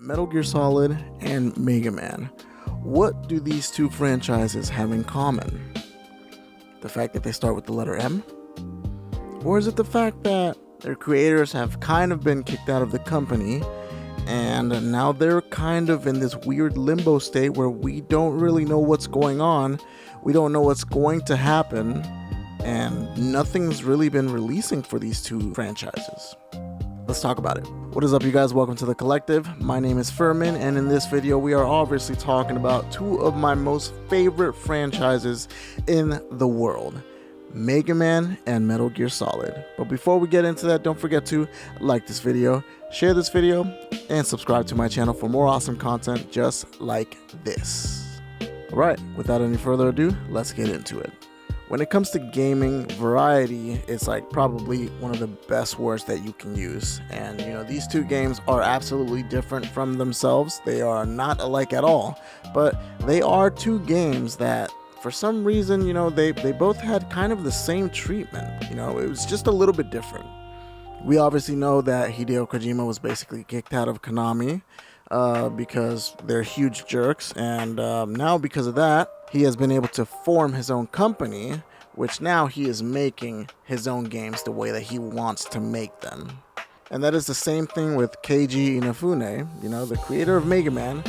Metal Gear Solid and Mega Man. What do these two franchises have in common? The fact that they start with the letter M? Or is it the fact that their creators have kind of been kicked out of the company and now they're kind of in this weird limbo state where we don't really know what's going on, we don't know what's going to happen, and nothing's really been releasing for these two franchises? Let's talk about it. What is up, you guys? Welcome to The Collective. My name is Furman, and in this video we are obviously talking about two of my most favorite franchises in the world, Mega Man and Metal Gear Solid. But before we get into that, don't forget to like this video, share this video, and subscribe to my channel for more awesome content just like this. Alright, without any further ado, let's get into it. When it comes to gaming, variety is like probably one of the best words that you can use. And these two games are absolutely different from themselves. They are not alike at all, but they are two games that for some reason, they both had kind of the same treatment. It was just a little bit different. We obviously know that Hideo Kojima was basically kicked out of Konami because they're huge jerks, and now because of that, he has been able to form his own company, which now he is making his own games the way that he wants to make them. And that is the same thing with Keiji Inafune, the creator of Mega Man.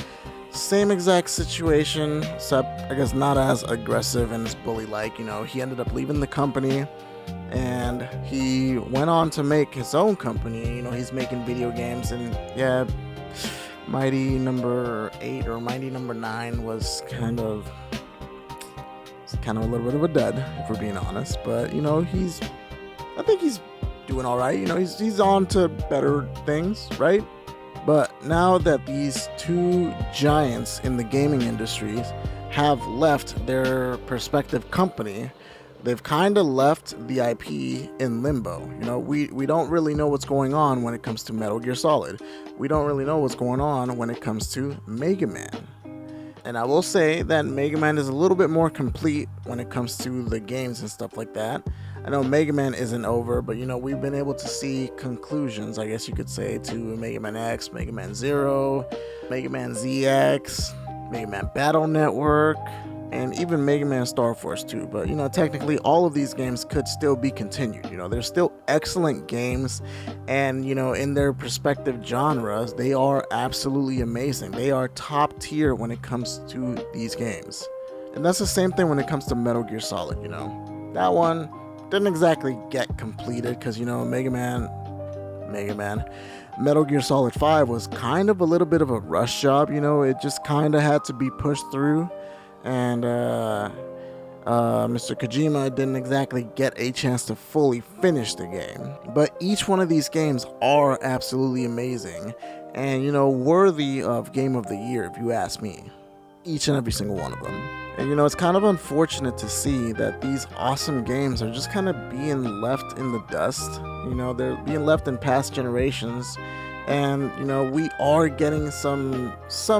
Same exact situation, except I guess not as aggressive and as bully-like. He ended up leaving the company and he went on to make his own company. He's making video games, and yeah, Mighty number 8 or Mighty number 9 was kind of a little bit of a dud, if we're being honest. But I think he's doing all right. He's on to better things, right? But now that these two giants in the gaming industries have left their respective company, they've kind of left the IP in limbo. We don't really know what's going on when it comes to Metal Gear Solid. We don't really know what's going on when it comes to Mega Man. And I will say that Mega Man is a little bit more complete when it comes to the games and stuff like that. I know Mega Man isn't over, but we've been able to see conclusions, I guess you could say, to Mega Man X, Mega Man Zero, Mega Man ZX, Mega Man Battle Network, and even Mega Man Star Force 2. But technically all of these games could still be continued. They're still excellent games, and in their respective genres, they are absolutely amazing. They are top tier when it comes to these games. And that's the same thing when it comes to Metal Gear Solid. That one didn't exactly get completed because Mega Man Metal Gear Solid 5 was kind of a little bit of a rush job. It just kind of had to be pushed through, and Mr. Kojima didn't exactly get a chance to fully finish the game. But each one of these games are absolutely amazing and worthy of Game of the Year, if you ask me. Each and every single one of them. And it's kind of unfortunate to see that these awesome games are just kind of being left in the dust. They're being left in past generations, and we are getting some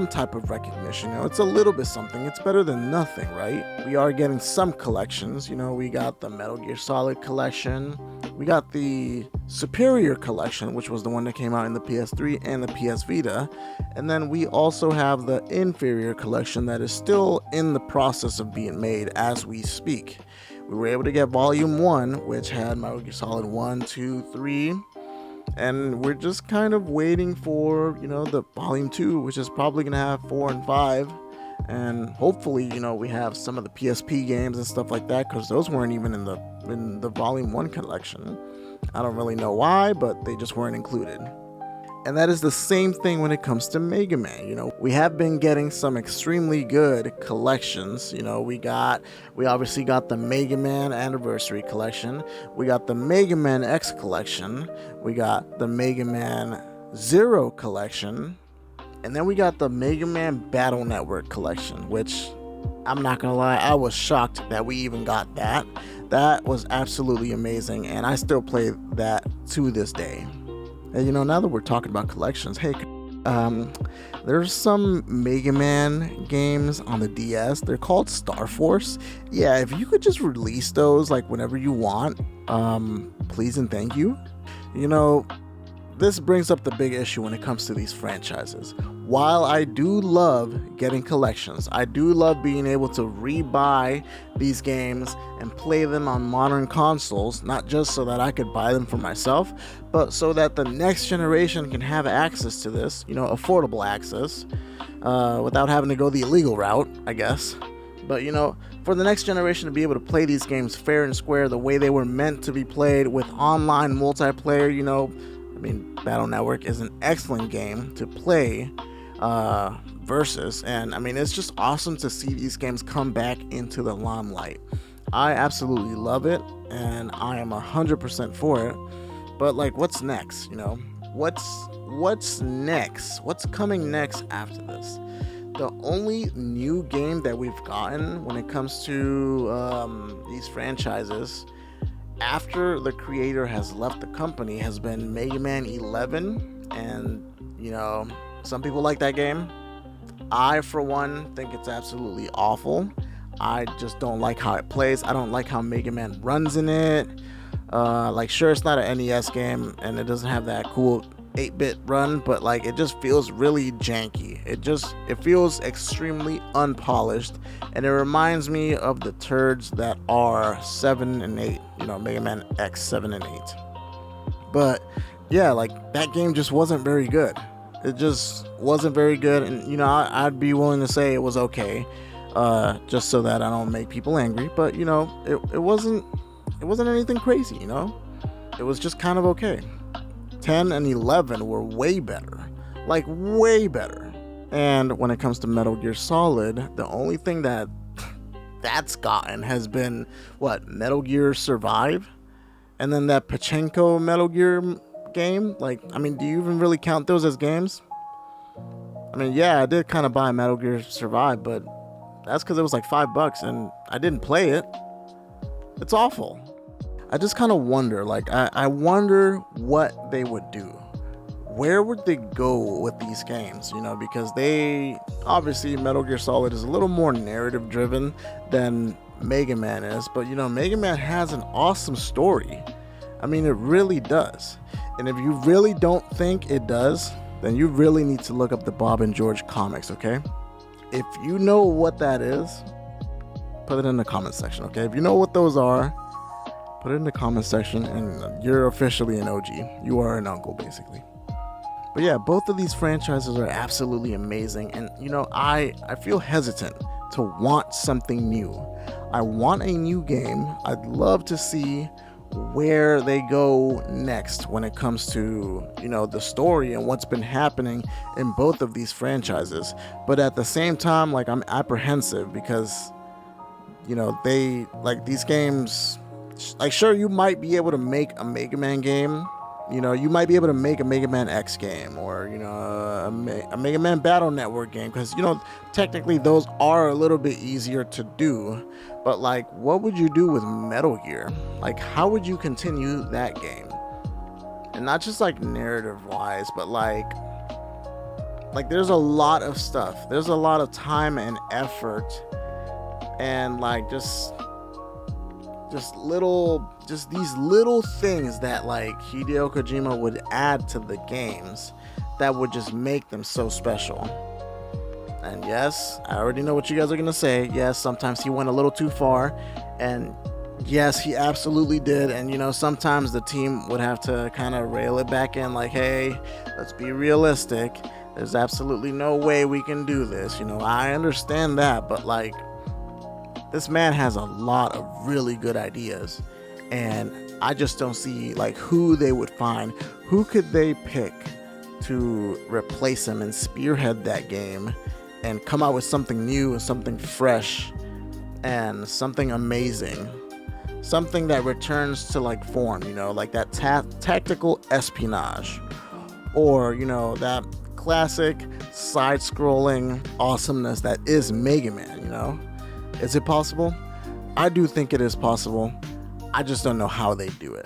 type of recognition. It's a little bit something. It's better than nothing, right? We are getting some collections. We got the Metal Gear Solid collection, we got the Superior collection, which was the one that came out in the PS3 and the PS Vita, and then we also have the Inferior collection that is still in the process of being made as we speak. We were able to get Volume 1, which had Metal Gear Solid 1, 2, 3, and we're just kind of waiting for the Volume 2, which is probably gonna have 4 and 5, and hopefully we have some of the PSP games and stuff like that, because those weren't even in the Volume 1 collection. I don't really know why, but they just weren't included. And that is the same thing when it comes to Mega Man. We have been getting some extremely good collections. We obviously got the Mega Man Anniversary Collection. We got the Mega Man X Collection. We got the Mega Man Zero Collection. And then we got the Mega Man Battle Network Collection, which I'm not gonna lie, I was shocked that we even got that. That was absolutely amazing, and I still play that to this day. And now that we're talking about collections, hey, there's some Mega Man games on the DS. They're called Star Force. Yeah, if you could just release those like whenever you want, please and thank you. this brings up the big issue when it comes to these franchises. While I do love getting collections, I do love being able to rebuy these games and play them on modern consoles, not just so that I could buy them for myself, but so that the next generation can have access to this, affordable access, without having to go the illegal route, I guess. But for the next generation to be able to play these games fair and square the way they were meant to be played with online multiplayer, Battle Network is an excellent game to play versus, and it's just awesome to see these games come back into the limelight. I absolutely love it, and I am 100% for it. But what's next? What's next? What's coming next after this? The only new game that we've gotten when it comes to these franchises after the creator has left the company has been Mega Man 11, and some people like that game. I, for one, think it's absolutely awful. I just don't like how it plays. I don't like how Mega Man runs in it. Sure, it's not an NES game and it doesn't have that cool 8-bit run, but it just feels really janky. It feels extremely unpolished, and it reminds me of the turds that are 7 and 8, Mega Man X 7 and 8. But yeah, that game just wasn't very good. It just wasn't very good, and I'd be willing to say it was okay, just so that I don't make people angry. But it wasn't anything crazy. It was just kind of okay. 10 and 11 were way better, way better. And when it comes to Metal Gear Solid, the only thing that's gotten has been Metal Gear Survive, and then that Pachinko Metal Gear game. Do you even really count those as games? Yeah, I did kind of buy Metal Gear Survive, but that's because it was $5 and I didn't play it. It's awful. I just kind of wonder, I wonder what they would do. Where would they go with these games? Because obviously Metal Gear Solid is a little more narrative driven than Mega Man is, but Mega Man has an awesome story. It really does. And if you really don't think it does, then you really need to look up the Bob and George comics, okay? If you know what that is, put it in the comment section, okay? If you know what those are, put it in the comment section, and you're officially an OG. You are an uncle, basically. But yeah, both of these franchises are absolutely amazing, and I feel hesitant to want something new. I want a new game. I'd love to see where they go next when it comes to the story and what's been happening in both of these franchises. But at the same time, I'm apprehensive because they these games. Sure, you might be able to make a Mega Man game. You might be able to make a Mega Man X game, or a Mega Man Battle Network game, because technically those are a little bit easier to do. But what would you do with Metal Gear? How would you continue that game? And not just narrative wise, but there's a lot of stuff. There's a lot of time and effort, and these little things that Hideo Kojima would add to the games that would just make them so special. And yes, I already know what you guys are gonna say. Yes, sometimes he went a little too far, and yes, he absolutely did. And sometimes the team would have to kind of rail it back in, hey, let's be realistic. There's absolutely no way we can do this. I understand that, but this man has a lot of really good ideas, and I just don't see who they would find. Who could they pick to replace him and spearhead that game and come out with something new and something fresh and something amazing, something that returns to form, that tactical espionage, or that classic side-scrolling awesomeness that is Mega Man. Is it possible? I do think it is possible. I just don't know how they do it.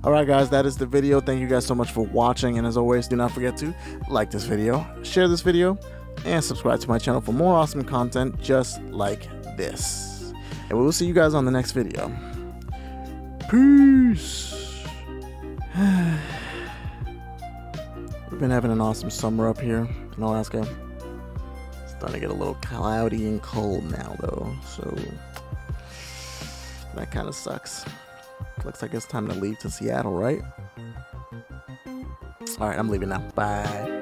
Alright guys, that is the video. Thank you guys so much for watching, and as always, do not forget to like this video, share this video, and subscribe to my channel for more awesome content just like this. And we will see you guys on the next video. Peace. been having an awesome summer up here in Alaska. It's starting to get a little cloudy and cold now, though, so that kind of sucks. Looks like it's time to leave to Seattle, right? Alright, I'm leaving now. Bye.